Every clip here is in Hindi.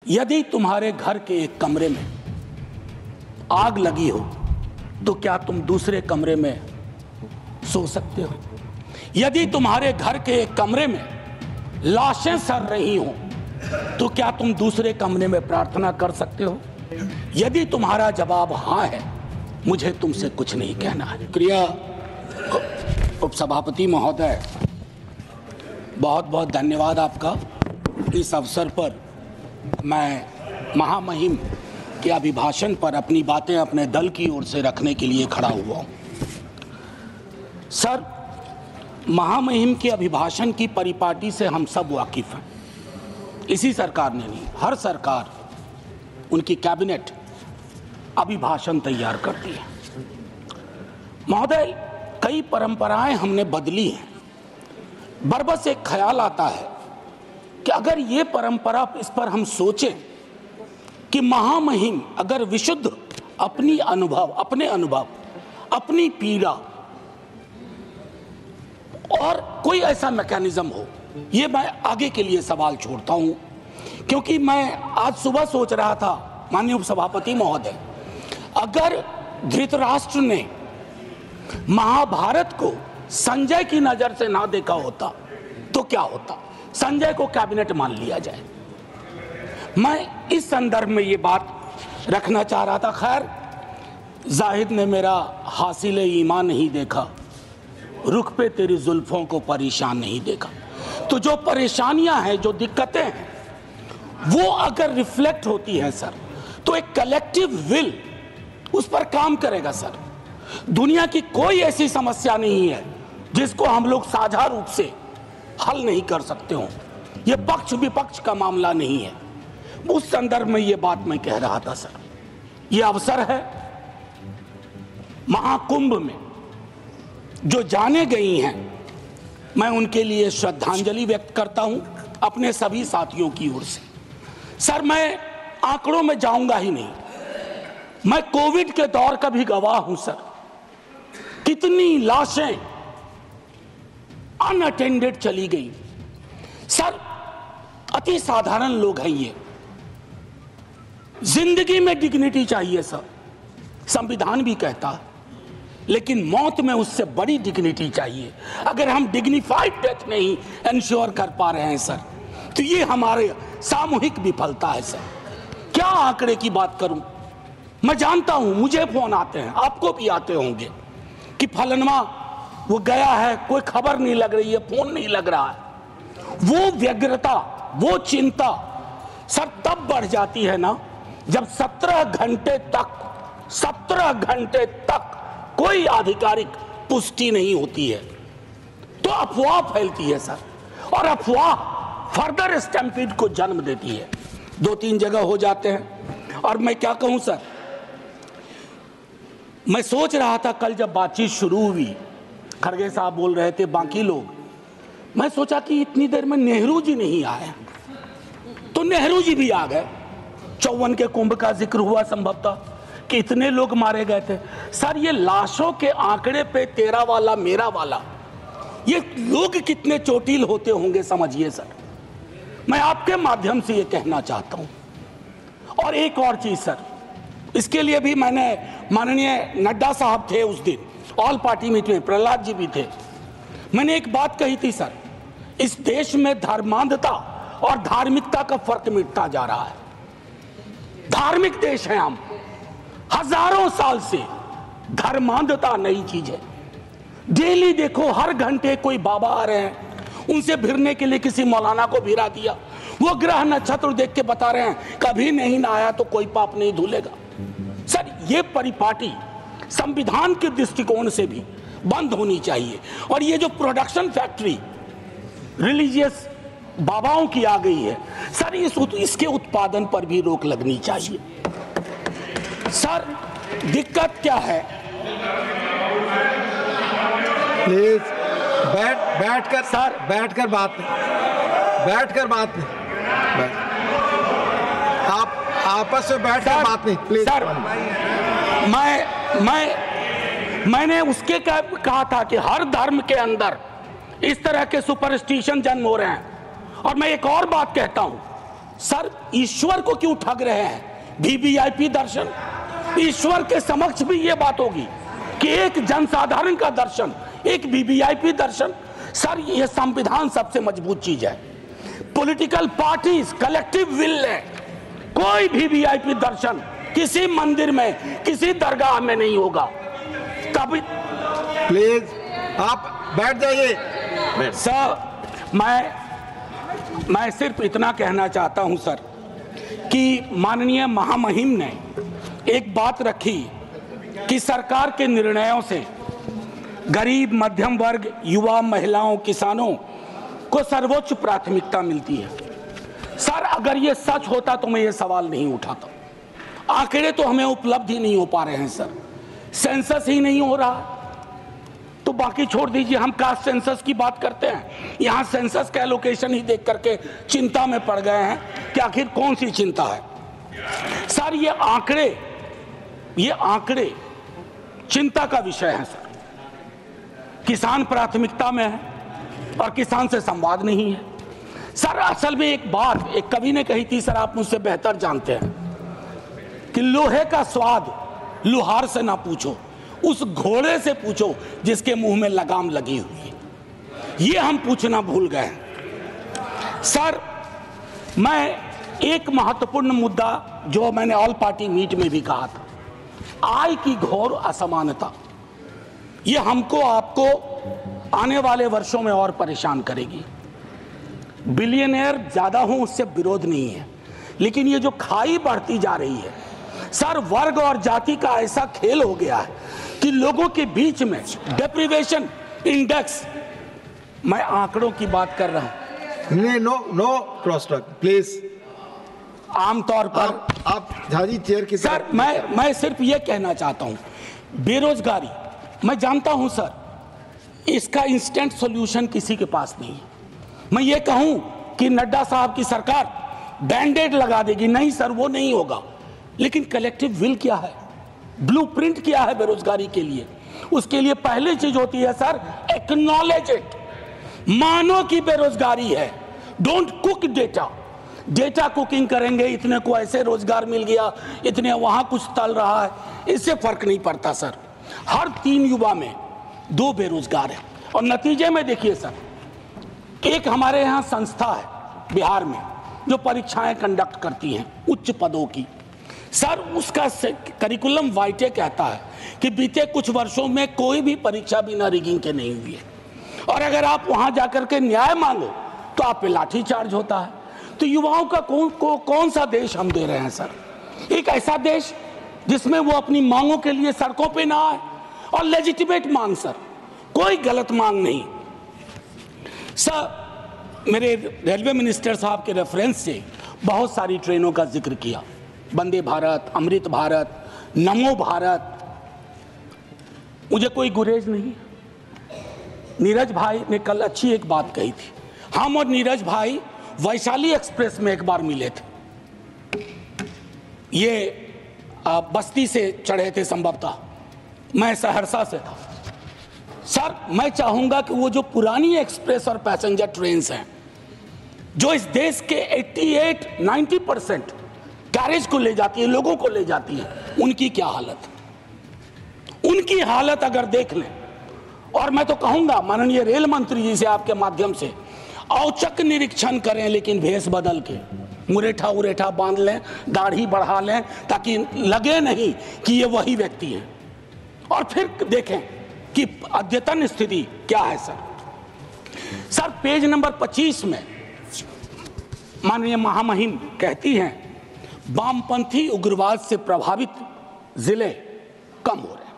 यदि तुम्हारे घर के एक कमरे में आग लगी हो तो क्या तुम दूसरे कमरे में सो सकते हो? यदि तुम्हारे घर के एक कमरे में लाशें सड़ रही हो तो क्या तुम दूसरे कमरे में प्रार्थना कर सकते हो? यदि तुम्हारा जवाब हाँ है, मुझे तुमसे कुछ नहीं कहना है। प्रिय उपसभापति महोदय, बहुत बहुत धन्यवाद आपका। इस अवसर पर मैं महामहिम के अभिभाषण पर अपनी बातें अपने दल की ओर से रखने के लिए खड़ा हुआ हूं। सर, महामहिम के अभिभाषण की परिपाटी से हम सब वाकिफ हैं। इसी सरकार ने नहीं, हर सरकार, उनकी कैबिनेट अभिभाषण तैयार करती है। महोदय, कई परंपराएं हमने बदली हैं। बरबस एक ख्याल आता है कि अगर ये परंपरा, इस पर हम सोचें कि महामहिम अगर विशुद्ध अपने अनुभव, अपनी पीड़ा और कोई ऐसा मैकेनिज्म हो, ये मैं आगे के लिए सवाल छोड़ता हूं, क्योंकि मैं आज सुबह सोच रहा था माननीय उपसभापति महोदय, अगर धृतराष्ट्र ने महाभारत को संजय की नजर से ना देखा होता तो क्या होता? संजय को कैबिनेट मान लिया जाए। मैं इस संदर्भ में ये बात रखना चाह रहा था। खैर, जाहिद ने मेरा हासिल ईमान नहीं देखा, रुख पे तेरी जुल्फों को परेशान नहीं देखा। तो जो परेशानियां हैं, जो दिक्कतें हैं, वो अगर रिफ्लेक्ट होती है सर, तो एक कलेक्टिव विल उस पर काम करेगा सर। दुनिया की कोई ऐसी समस्या नहीं है जिसको हम लोग साझा रूप से हल नहीं कर सकते हो। ये पक्ष विपक्ष का मामला नहीं है। उस संदर्भ में ये बात मैं कह रहा था सर। ये अवसर है, महाकुंभ में जो जाने गई हैं, मैं उनके लिए श्रद्धांजलि व्यक्त करता हूं अपने सभी साथियों की ओर से। सर, मैं आंकड़ों में जाऊंगा ही नहीं। मैं कोविड के दौर का भी गवाह हूं सर। कितनी लाशें अनअटेंडेड चली गई सर। अति साधारण लोग हैं ये। जिंदगी में डिग्निटी चाहिए सर, संविधान भी कहता है, लेकिन मौत में उससे बड़ी डिग्निटी चाहिए। अगर हम डिग्निफाइड डेथ नहीं इंश्योर कर पा रहे हैं सर, तो ये हमारे सामूहिक विफलता है सर। क्या आंकड़े की बात करूं? मैं जानता हूं, मुझे फोन आते हैं, आपको भी आते होंगे कि फलनवा वो गया है, कोई खबर नहीं लग रही है, फोन नहीं लग रहा है। वो व्यग्रता, वो चिंता सर तब बढ़ जाती है ना, जब 17 घंटे तक कोई आधिकारिक पुष्टि नहीं होती है, तो अफवाह फैलती है सर। और अफवाह फर्दर स्टैम्पीड को जन्म देती है। 2-3 जगह हो जाते हैं। और मैं क्या कहूं सर, मैं सोच रहा था कल जब बातचीत शुरू हुई, खड़गे साहब बोल रहे थे, बाकी लोग, मैं सोचा कि इतनी देर में नेहरू जी नहीं आए, तो नेहरू जी भी आ गए। 54 के कुंभ का जिक्र हुआ संभवतः कि इतने लोग मारे गए थे सर। ये लाशों के आंकड़े पे तेरा वाला मेरा वाला, ये लोग कितने चोटिल होते होंगे समझिए सर। मैं आपके माध्यम से ये कहना चाहता हूं। और एक और चीज सर, इसके लिए भी मैंने, माननीय नड्डा साहब थे उस दिन ऑल पार्टी मीटिंग में, प्रहलाद जी भी थे, मैंने एक बात कही थी सर, इस देश में धर्मांधता और धार्मिकता का फर्क मिटता जा रहा है। धार्मिक देश है हम, हजारों साल से धर्मांधता नई चीज है। डेली देखो, हर घंटे कोई बाबा आ रहे हैं, उनसे भिड़ने के लिए किसी मौलाना को भिड़ा दिया, वो ग्रह नक्षत्र देख के बता रहे हैं कभी नहीं ना आया तो कोई पाप नहीं धुलेगा। सर, ये परिपाटी संविधान के दृष्टिकोण से भी बंद होनी चाहिए। और ये जो प्रोडक्शन फैक्ट्री रिलीजियस बाबाओं की आ गई है सर, इसके उत्पादन पर भी रोक लगनी चाहिए। सर, दिक्कत क्या है? प्लीज बैठकर सर, बैठकर बात नहीं, आप आपस में बैठकर बात नहीं प्लीज। सर, मैंने उसके कहा था कि हर धर्म के अंदर इस तरह के सुपरस्टिशन जन्म हो रहे हैं। और मैं एक और बात कहता हूं, सर ईश्वर को क्यों ठग रहे हैं? वीवीआईपी दर्शन, ईश्वर के समक्ष भी ये बात होगी कि एक जनसाधारण का दर्शन, एक वीवीआईपी दर्शन। सर ये संविधान सबसे मजबूत चीज है। पॉलिटिकल पार्टीज कलेक्टिव विल है, कोई भी वीवीआईपी दर्शन किसी मंदिर में, किसी दरगाह में नहीं होगा। तभी प्लीज आप बैठ जाइए। सर मैं सिर्फ इतना कहना चाहता हूं सर कि माननीय महामहिम ने एक बात रखी कि सरकार के निर्णयों से गरीब, मध्यम वर्ग, युवा, महिलाओं, किसानों को सर्वोच्च प्राथमिकता मिलती है। सर अगर ये सच होता तो मैं ये सवाल नहीं उठाता। आंकड़े तो हमें उपलब्ध ही नहीं हो पा रहे हैं सर, सेंसस ही नहीं हो रहा, तो बाकी छोड़ दीजिए। हम कास्ट सेंसस की बात करते हैं, यहाँ सेंसस का एलोकेशन ही देख करके चिंता में पड़ गए हैं कि आखिर कौन सी चिंता है। सर ये आंकड़े चिंता का विषय है सर। किसान प्राथमिकता में है और किसान से संवाद नहीं है। सर असल में एक बात एक कवि ने कही थी, सर आप मुझसे बेहतर जानते हैं, कि लोहे का स्वाद लोहार से ना पूछो, उस घोड़े से पूछो जिसके मुंह में लगाम लगी हुई है। ये हम पूछना भूल गए हैं। सर मैं एक महत्वपूर्ण मुद्दा जो मैंने ऑल पार्टी मीट में भी कहा था, आय की घोर असमानता, ये हमको आपको आने वाले वर्षों में और परेशान करेगी। बिलियनियर ज्यादा हो उससे विरोध नहीं है, लेकिन ये जो खाई बढ़ती जा रही है सर, वर्ग और जाति का ऐसा खेल हो गया है कि लोगों के बीच में डेप्रिवेशन इंडेक्स, मैं आंकड़ों की बात कर रहा हूं। No cross talk please. आमतौर पर आप झाजी चेयर की सर मैं सिर्फ ये कहना चाहता हूं, बेरोजगारी मैं जानता हूं सर, इसका इंस्टेंट सॉल्यूशन किसी के पास नहीं है। मैं ये कहूं कि नड्डा साहब की सरकार बैंडेड लगा देगी, नहीं सर वो नहीं होगा। लेकिन कलेक्टिव विल क्या है, ब्लूप्रिंट क्या है बेरोजगारी के लिए? उसके लिए पहली चीज होती है सर एक्नॉलेज इट, मानो कि बेरोजगारी है। डोंट कुक डेटा कुकिंग करेंगे, इतने को ऐसे रोजगार मिल गया, इतने वहां कुछ तल रहा है, इससे फर्क नहीं पड़ता सर। हर 3 युवा में 2 बेरोजगार है। और नतीजे में देखिए सर, एक हमारे यहाँ संस्था है बिहार में जो परीक्षाएं कंडक्ट करती हैं उच्च पदों की। सर उसका करिकुलम वाइटे कहता है कि बीते कुछ वर्षों में कोई भी परीक्षा बिना रिगिंग के नहीं हुई है, और अगर आप वहां जाकर के न्याय मांगो तो आप पे लाठी चार्ज होता है। तो युवाओं का कौन सा देश हम दे रहे हैं सर? एक ऐसा देश जिसमें वो अपनी मांगों के लिए सड़कों पे ना आए, और लेजिटिमेट मांग सर, कोई गलत मांग नहीं। सर मेरे रेलवे मिनिस्टर साहब के रेफरेंस से बहुत सारी ट्रेनों का जिक्र किया, वंदे भारत, अमृत भारत, नमो भारत, मुझे कोई गुरेज नहीं। नीरज भाई ने कल अच्छी एक बात कही थी, हम और नीरज भाई वैशाली एक्सप्रेस में एक बार मिले थे, ये बस्ती से चढ़े थे संभवतः, मैं सहरसा से था। सर मैं चाहूंगा कि वो जो पुरानी एक्सप्रेस और पैसेंजर ट्रेन हैं जो इस देश के 88-90% कैरेज को ले जाती है, लोगों को ले जाती है, उनकी क्या हालत, उनकी हालत अगर देख लें। और मैं तो कहूंगा माननीय रेल मंत्री जी से आपके माध्यम से औचक निरीक्षण करें, लेकिन भेष बदल के मुरेठा उरेठा बांध लें, दाढ़ी बढ़ा लें, ताकि लगे नहीं कि ये वही व्यक्ति हैं, और फिर देखें कि अद्यतन स्थिति क्या है सर। सर पेज नंबर 25 में माननीय महामहिम कहती हैं वामपंथी उग्रवाद से प्रभावित जिले कम हो रहे हैं,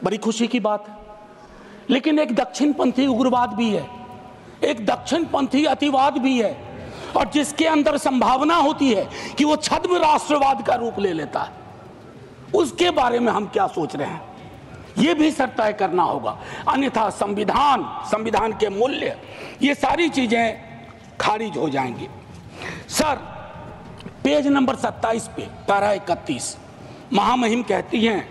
बड़ी खुशी की बात है। लेकिन एक दक्षिणपंथी उग्रवाद भी है, एक दक्षिणपंथी अतिवाद भी है, और जिसके अंदर संभावना होती है कि वो छद्म राष्ट्रवाद का रूप ले लेता है, उसके बारे में हम क्या सोच रहे हैं ये भी सर तय करना होगा। अन्यथा संविधान के मूल्य, ये सारी चीजें खारिज हो जाएंगी। सर पेज नंबर 27 पे पैरा 31 महामहिम कहती हैं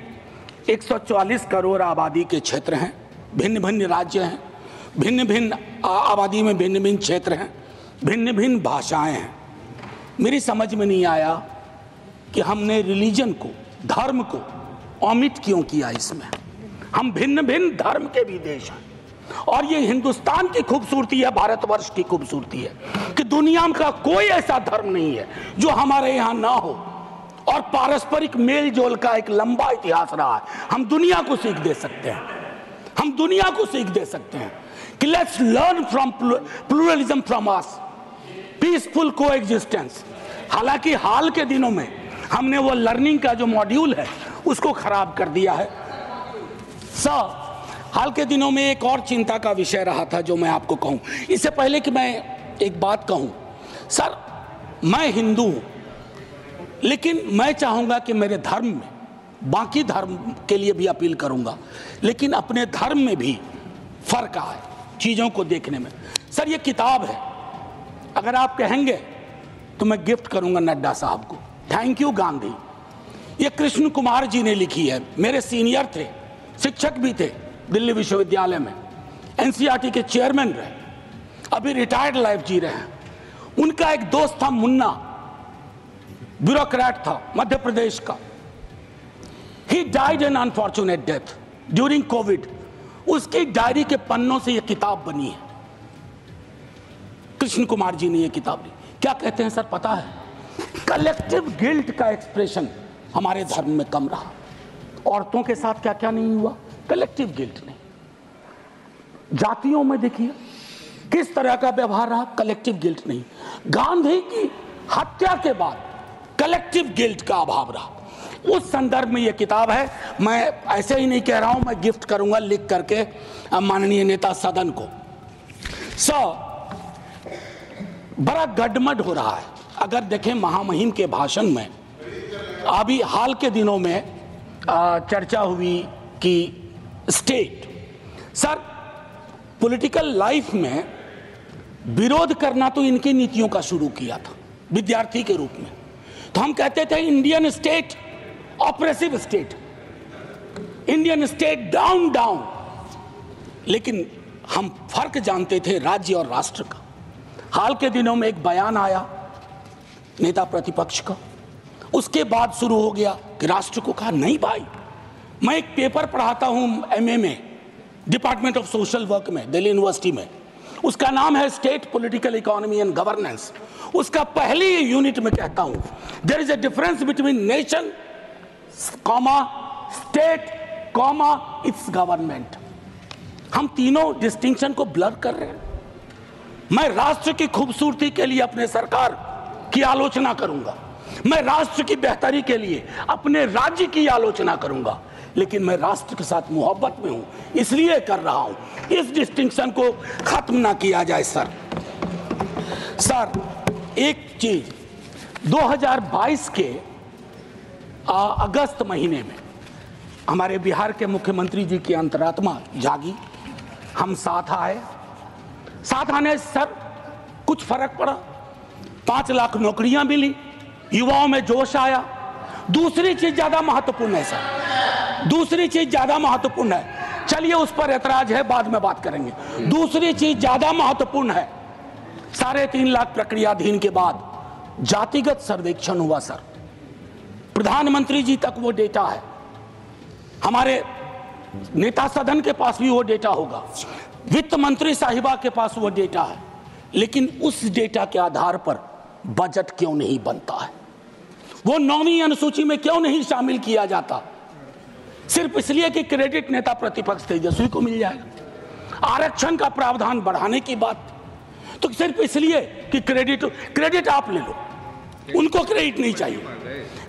144 करोड़ आबादी के क्षेत्र हैं, भिन्न भिन्न राज्य हैं, भिन्न भिन्न आबादी में भिन्न भिन्न क्षेत्र हैं, भिन्न भिन्न भाषाएं हैं। मेरी समझ में नहीं आया कि हमने रिलीजन को, धर्म को ओमिट क्यों किया इसमें। हम भिन्न भिन्न धर्म के भी देश हैं और ये हिंदुस्तान की खूबसूरती है, भारतवर्ष की खूबसूरती है कि दुनिया का कोई ऐसा धर्म नहीं है जो हमारे यहाँ ना हो और पारस्परिक मेल जोल का एक लंबा इतिहास रहा है। हम दुनिया को सीख दे सकते हैं, हम दुनिया को सीख दे सकते हैं कि let's learn from pluralism from us, peaceful coexistence. हालांकि हाल के दिनों में हमने वो लर्निंग का जो मॉड्यूल है उसको खराब कर दिया है। सर, हाल के दिनों में एक और चिंता का विषय रहा था जो मैं आपको कहूं। इससे पहले कि मैं एक बात कहूं, सर मैं हिंदू हूं, लेकिन मैं चाहूंगा कि मेरे धर्म में, बाकी धर्म के लिए भी अपील करूंगा, लेकिन अपने धर्म में भी फर्क आए चीज़ों को देखने में। सर ये किताब है, अगर आप कहेंगे तो मैं गिफ्ट करूंगा नड्डा साहब को। Thank you Gandhi. ये कृष्ण कुमार जी ने लिखी है, मेरे सीनियर थे, शिक्षक भी थे दिल्ली विश्वविद्यालय में, एनसीईआरटी के चेयरमैन रहे, अभी रिटायर्ड लाइफ जी रहे हैं। उनका एक दोस्त था मुन्ना, ब्यूरोक्रेट था मध्य प्रदेश का। He died an unfortunate death during Covid. उसकी डायरी के पन्नों से यह किताब बनी है। कृष्ण कुमार जी ने यह किताब ली। क्या कहते हैं सर पता है? कलेक्टिव गिल्ट का एक्सप्रेशन हमारे धर्म में कम रहा। औरतों के साथ क्या क्या नहीं हुआ, कलेक्टिव गिल्ट नहीं। जातियों में देखिए किस तरह का व्यवहार रहा, कलेक्टिव गिल्ट नहीं। गांधी की हत्या के बाद कलेक्टिव गिल्ट का अभाव रहा। उस संदर्भ में यह किताब है। मैं ऐसे ही नहीं कह रहा हूं, मैं गिफ्ट करूंगा लिख करके माननीय नेता सदन को। बड़ा गडमड हो रहा है। अगर देखें महामहिम के भाषण में, अभी हाल के दिनों में चर्चा हुई कि स्टेट, सर पॉलिटिकल लाइफ में विरोध करना तो इनकी नीतियों का शुरू किया था विद्यार्थी के रूप में। तो हम कहते थे Indian state oppressive state, Indian state down down, लेकिन हम फर्क जानते थे राज्य और राष्ट्र का। हाल के दिनों में एक बयान आया नेता प्रतिपक्ष का, उसके बाद शुरू हो गया कि राष्ट्र को कहा नहीं भाई। मैं एक पेपर पढ़ाता हूं एमए में, डिपार्टमेंट ऑफ सोशल वर्क में, दिल्ली यूनिवर्सिटी में। उसका नाम है state political economy and governance. उसका पहली यूनिट में कहता हूं there is a difference between nation comma state comma its government. हम तीनों डिस्टिंक्शन को ब्लर कर रहे हैं। मैं राष्ट्र की खूबसूरती के लिए अपने सरकार की आलोचना करूंगा, मैं राष्ट्र की बेहतरी के लिए अपने राज्य की आलोचना करूंगा, लेकिन मैं राष्ट्र के साथ मोहब्बत में हूं, इसलिए कर रहा हूं। इस डिस्टिंक्शन को खत्म ना किया जाए सर। एक चीज 2022 के अगस्त महीने में हमारे बिहार के मुख्यमंत्री जी की अंतरात्मा जागी, हम साथ आए। साथ आने सर कुछ फर्क पड़ा, 5 लाख नौकरियां मिली, युवाओं में जोश आया। दूसरी चीज ज्यादा महत्वपूर्ण है सर, दूसरी चीज ज्यादा महत्वपूर्ण है, चलिए उस पर ऐतराज है, बाद में बात करेंगे। दूसरी चीज ज्यादा महत्वपूर्ण है, 3.5 लाख प्रक्रियाधीन के बाद जातिगत सर्वेक्षण हुआ सर। प्रधानमंत्री जी तक वो डेटा है, हमारे नेता सदन के पास भी वो डेटा होगा, वित्त मंत्री साहिबा के पास वो डेटा है, लेकिन उस डेटा के आधार पर बजट क्यों नहीं बनता है? वो 9वीं अनुसूची में क्यों नहीं शामिल किया जाता? सिर्फ इसलिए कि क्रेडिट नेता प्रतिपक्ष तेजस्वी को मिल जाएगा। आरक्षण का प्रावधान बढ़ाने की बात तो सिर्फ इसलिए कि क्रेडिट आप ले लो, उनको क्रेडिट नहीं चाहिए,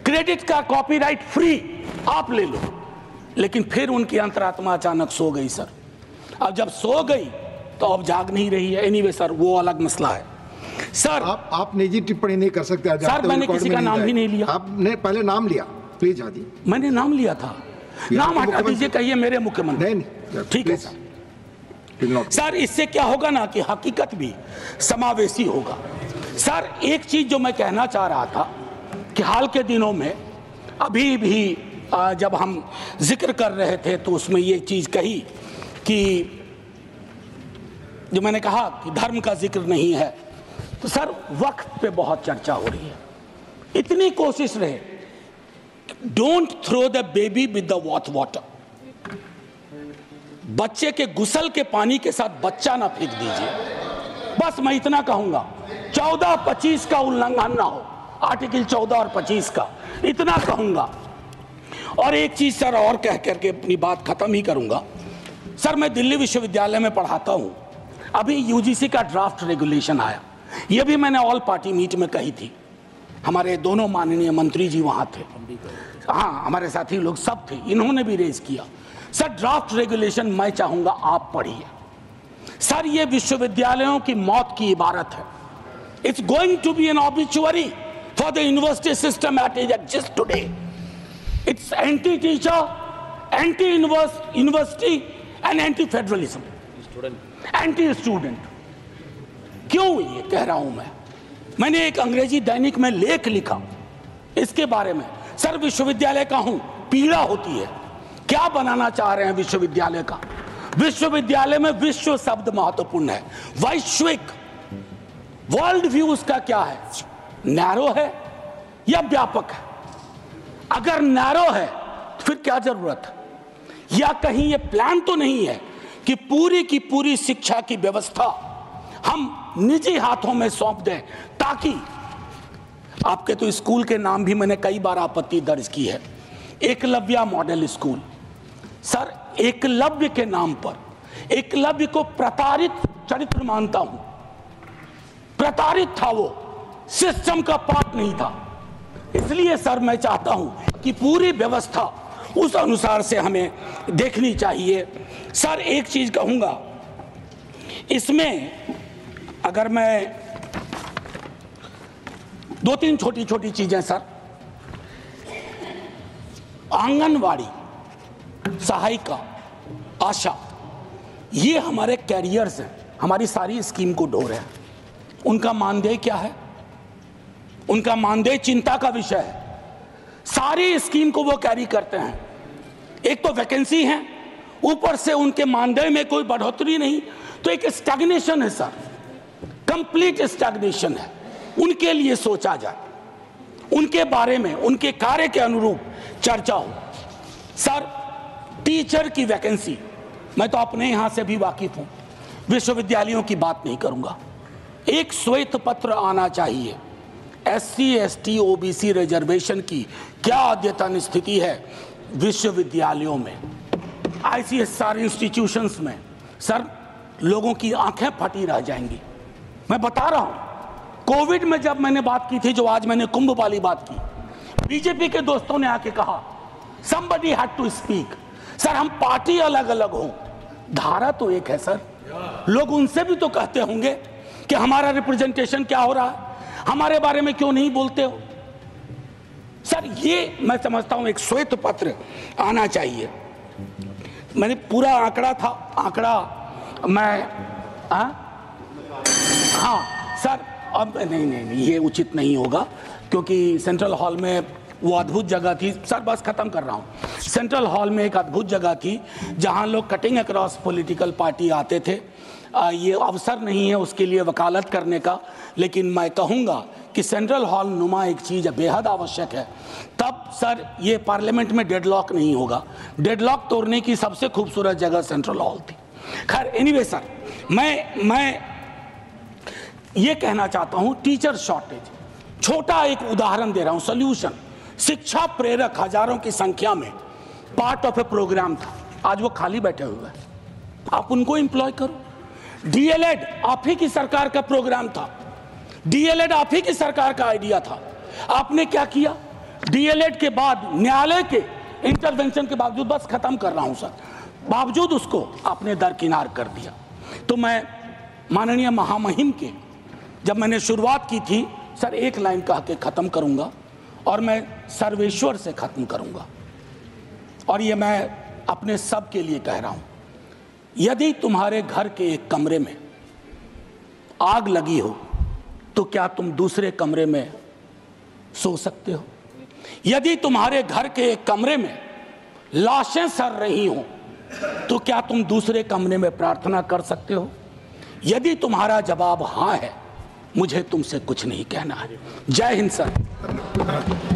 क्रेडिट का कॉपीराइट फ्री आप ले लो। लेकिन फिर उनकी अंतरात्मा अचानक सो गई सर। अब जब सो गई तो अब जाग नहीं रही है। एनीवे सर वो अलग मसला है सर। आप निजी टिप्पणी नहीं कर सकते सर, मैंने किसी का नाम भी नहीं लिया। आपने पहले नाम लिया, प्लीज हादी। मैंने नाम लिया था, नाम हटा दीजिए, कहिए मेरे मुख्यमंत्री। नहीं, ठीक है सर। सर इससे क्या होगा ना कि हकीकत भी समावेशी होगा। सर एक चीज जो मैं कहना चाह रहा था कि हाल के दिनों में अभी भी जब हम जिक्र कर रहे थे तो उसमें ये चीज कही कि जो मैंने कहा कि धर्म का जिक्र नहीं है, तो सर वक्त पे बहुत चर्चा हो रही है, इतनी कोशिश रहे, don't throw the baby with the bath water, बच्चे के गुसल के पानी के साथ बच्चा ना फेंक दीजिए। बस मैं इतना कहूंगा, 14-25 का उल्लंघन ना हो, आर्टिकल 14 और 25 का, इतना कहूंगा। और एक चीज सर और कह करके अपनी बात खत्म ही करूंगा। सर मैं दिल्ली विश्वविद्यालय में पढ़ाता हूं, अभी यूजीसी का ड्राफ्ट रेगुलेशन आया, यह भी मैंने ऑल पार्टी मीट में कही थी, हमारे दोनों माननीय मंत्री जी वहां थे, हाँ हमारे साथी लोग सब थे, इन्होंने भी रेज किया। सर ड्राफ्ट रेगुलेशन मैं चाहूंगा आप पढ़िए। सर ये विश्वविद्यालयों की मौत की इबारत है। It's going to be an obituary for the university system at it exist today. It's anti teacher, anti university and anti federalism, anti student. क्यों ये कह रहा हूं मैंने एक अंग्रेजी दैनिक में लेख लिखा इसके बारे में। सर विश्वविद्यालय का हूं, पीड़ा होती है, क्या बनाना चाह रहे हैं विश्वविद्यालय का? विश्वविद्यालय में विश्व शब्द महत्वपूर्ण है, वैश्विक, वर्ल्ड व्यू उसका क्या है, नैरो है या व्यापक है? अगर नैरो है तो फिर क्या जरूरत है? या कहीं ये प्लान तो नहीं है कि पूरी की पूरी शिक्षा की व्यवस्था हम निजी हाथों में सौंप दें, ताकि आपके तो स्कूल के नाम भी मैंने कई बार आपत्ति दर्ज की है, Eklavya model school. Sir Eklavya के नाम पर, एकलव्य को प्रताड़ित चरित्र मानता हूं, प्रताड़ित था वो, सिस्टम का पार्ट नहीं था। इसलिए सर मैं चाहता हूं कि पूरी व्यवस्था उस अनुसार से हमें देखनी चाहिए। सर एक चीज कहूंगा इसमें, अगर मैं 2-3 छोटी छोटी चीजें सर, आंगनवाड़ी, सहायिका, आशा, ये हमारे कैरियर्स हैं, हमारी सारी स्कीम को ढो रहे हैं। उनका मानदेय क्या है? उनका मानदेय चिंता का विषय है। सारी स्कीम को वो कैरी करते हैं, एक तो वैकेंसी है, ऊपर से उनके मानदेय में कोई बढ़ोतरी नहीं, तो एक स्टैग्नेशन है सर, कंप्लीट स्टैग्नेशन है। उनके लिए सोचा जाए, उनके बारे में, उनके कार्य के अनुरूप चर्चा हो। सर टीचर की वैकेंसी, मैं तो अपने यहां से भी वाकिफ हूं, विश्वविद्यालयों की बात नहीं करूंगा। एक श्वेत पत्र आना चाहिए, SC ST OBC रिजर्वेशन की क्या अद्यतन स्थिति है विश्वविद्यालयों में, ICSR इंस्टीट्यूशंस में। सर लोगों की आंखें फटी रह जाएंगी। मैं बता रहा हूं, कोविड में जब मैंने बात की थी, जो आज मैंने कुंभ वाली बात की, बीजेपी के दोस्तों ने आके कहा somebody had to speak। Sir हम पार्टी अलग अलग हो, धारा तो एक है सर। लोग उनसे भी तो कहते होंगे कि हमारा रिप्रेजेंटेशन क्या हो रहा है, हमारे बारे में क्यों नहीं बोलते हो? सर ये मैं समझता हूं एक श्वेत पत्र आना चाहिए। मैंने पूरा आंकड़ा था, आंकड़ा मैं हाँ सर, अब नहीं ये उचित नहीं होगा, क्योंकि सेंट्रल हॉल में वो अद्भुत जगह थी। सर बस खत्म कर रहा हूँ। सेंट्रल हॉल में एक अद्भुत जगह थी जहाँ लोग कटिंग अक्रॉस पॉलिटिकल पार्टी आते थे। ये अवसर नहीं है उसके लिए वकालत करने का, लेकिन मैं कहूँगा कि सेंट्रल हॉल नुमा एक चीज़ बेहद आवश्यक है। तब सर ये पार्लियामेंट में डेडलॉक नहीं होगा। डेडलॉक तोड़ने की सबसे खूबसूरत जगह सेंट्रल हॉल थी। खैर एनीवे सर, मैं ये कहना चाहता हूँ, टीचर शॉर्टेज, छोटा एक उदाहरण दे रहा हूँ, सोल्यूशन। शिक्षा प्रेरक हजारों की संख्या में पार्ट ऑफ ए प्रोग्राम था, आज वो खाली बैठे हुए हैं, आप उनको एम्प्लॉय करो। डीएलएड आप ही की सरकार का प्रोग्राम था, डीएलएड आप ही की सरकार का आइडिया था, आपने क्या किया? डीएलएड के बाद न्यायालय के इंटरवेंशन के बावजूद, बस खत्म कर रहा हूं सर, बावजूद उसको आपने दरकिनार कर दिया। तो मैं माननीय महामहिम के, जब मैंने शुरुआत की थी सर, एक लाइन कह के खत्म करूंगा और मैं सर्वेश्वर से खत्म करूंगा, और ये मैं अपने सब के लिए कह रहा हूं। यदि तुम्हारे घर के एक कमरे में आग लगी हो तो क्या तुम दूसरे कमरे में सो सकते हो? यदि तुम्हारे घर के एक कमरे में लाशें सड़ रही हो तो क्या तुम दूसरे कमरे में प्रार्थना कर सकते हो? यदि तुम्हारा जवाब हाँ है मुझे तुमसे कुछ नहीं कहना है। जय हिंद सर।